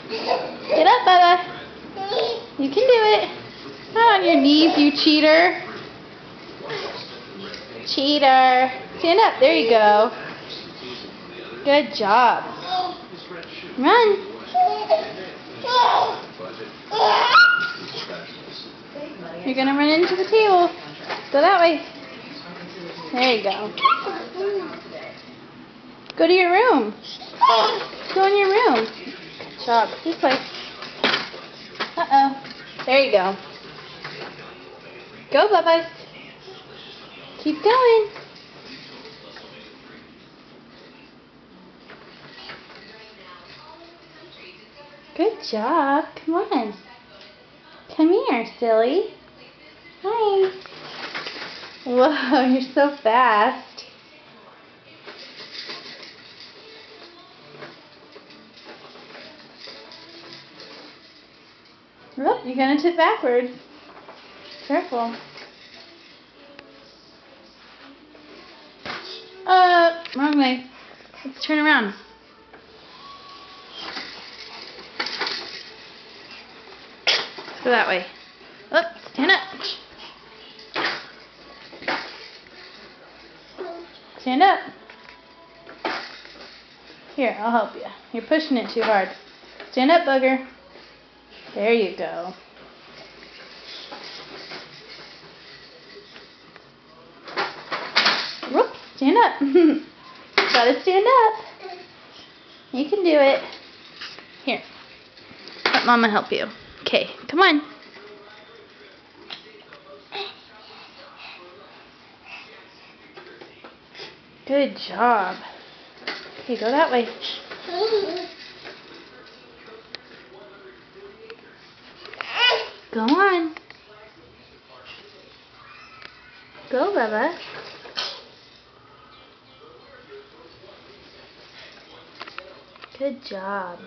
Get up, Bubba. You can do it. Not on your knees, you cheater. Cheater. Stand up. There you go. Good job. Run. You're going to run into the table. Go that way. There you go. Go to your room. Go in your room. Good job. This way. Uh-oh. There you go. Go, Bubba. Keep going. Good job. Come on. Come here, silly. Hi. Whoa, you're so fast. Oh, you're going to tip backwards. Careful. Wrong way. Let's turn around. Let's go that way. Oh, stand up. Stand up. Here, I'll help you. You're pushing it too hard. Stand up, bugger. There you go. Whoop, stand up. Gotta stand up. You can do it. Here. Let Mama help you. Okay, come on. Good job. Okay, go that way. Go on. Go, Bubba. Good job.